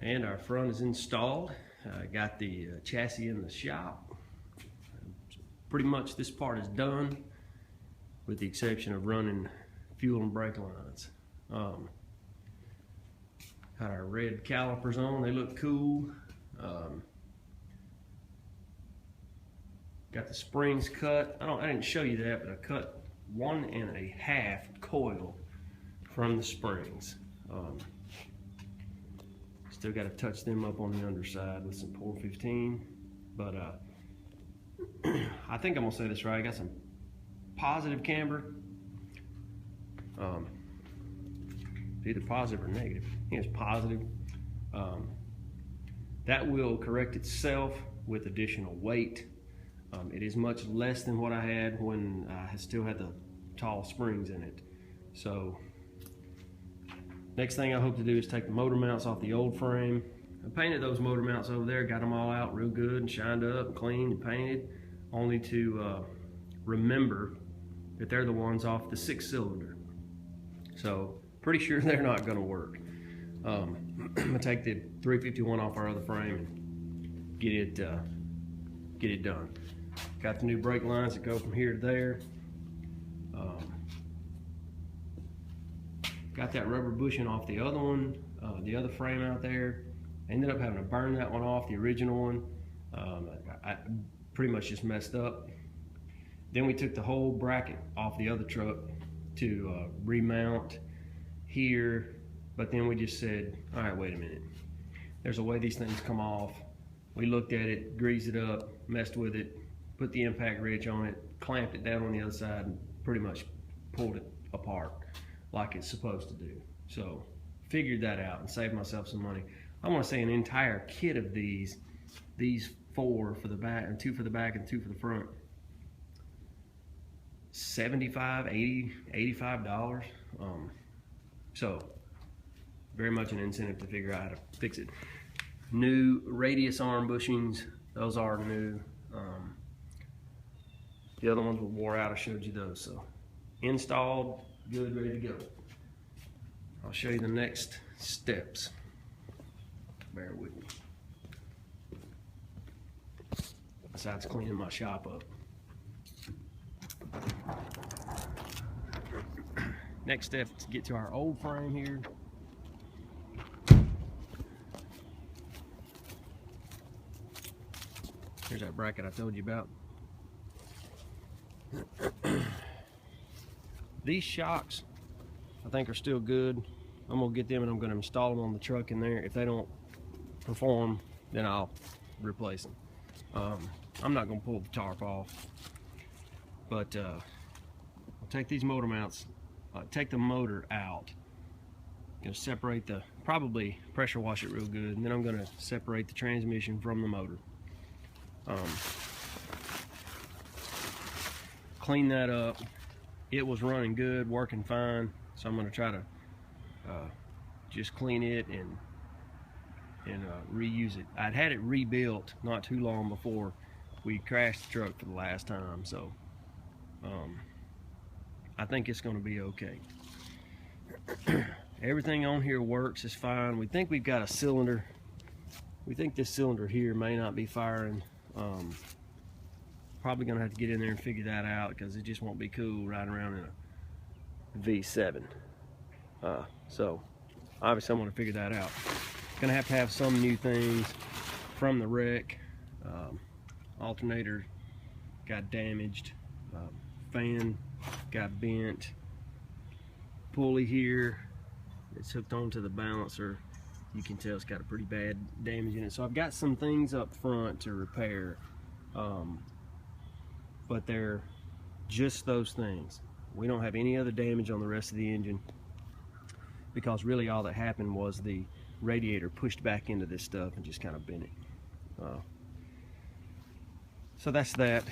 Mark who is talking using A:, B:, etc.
A: And our front is installed. Got the chassis in the shop. Pretty much this part is done, with the exception of running fuel and brake lines. Got our red calipers on, they look cool. Got the springs cut. I didn't show you that, but I cut 1.5 coil from the springs. Still got to touch them up on the underside with some 415, but I think I'm gonna say this right. I got some positive camber, either positive or negative. I think it's positive. That will correct itself with additional weight. It is much less than what I had when I still had the tall springs in it. So next thing I hope to do is take the motor mounts off the old frame. I painted those motor mounts over there, got them all out real good and shined up and cleaned and painted, only to remember that they're the ones off the 6-cylinder. So pretty sure they're not gonna work. I'm gonna take the 351 off our other frame and get it done. Got the new brake lines that go from here to there. Got that rubber bushing off the other one, the other frame out there. Ended up having to burn that one off, the original one. I pretty much just messed up. Then we took the whole bracket off the other truck to remount here, but then we just said, all right, wait a minute. There's a way these things come off. We looked at it, greased it up, messed with it, put the impact wrench on it, clamped it down on the other side, and pretty much pulled it apart like it's supposed to do. So figured that out and saved myself some money. I want to say an entire kit of these 4 for the back and 2 for the back and 2 for the front, $75, $80, $85. So very much an incentive to figure out how to fix it. New radius arm bushings, those are new. The other ones were wore out, I showed you those. So installed, good, ready to go. I'll show you the next steps. Bear with me. Besides cleaning my shop up. Next step is to get to our old frame here. Here's that bracket I told you about. These shocks, I think, are still good. I'm gonna get them and I'm gonna install them on the truck in there. If they don't perform, then I'll replace them. I'm not gonna pull the tarp off, but I'll take these motor mounts, take the motor out, separate the, probably pressure wash it real good, and then I'm gonna separate the transmission from the motor. Clean that up. It was running good, working fine, so I'm going to try to just clean it and reuse it. I'd had it rebuilt not too long before we crashed the truck for the last time, so I think it's going to be okay. Everything on here works, is fine. We think we've got a cylinder. We think this cylinder here may not be firing. Probably gonna have to get in there and figure that out, because it just won't be cool riding around in a V7. So obviously I'm gonna figure that out. Gonna have to have some new things from the wreck. Alternator got damaged, fan got bent, pulley here, it's hooked onto the balancer. You can tell it's got a pretty bad damage in it. So I've got some things up front to repair, but they're just those things. We don't have any other damage on the rest of the engine, because really all that happened was the radiator pushed back into this stuff and just kind of bent it. So that's that.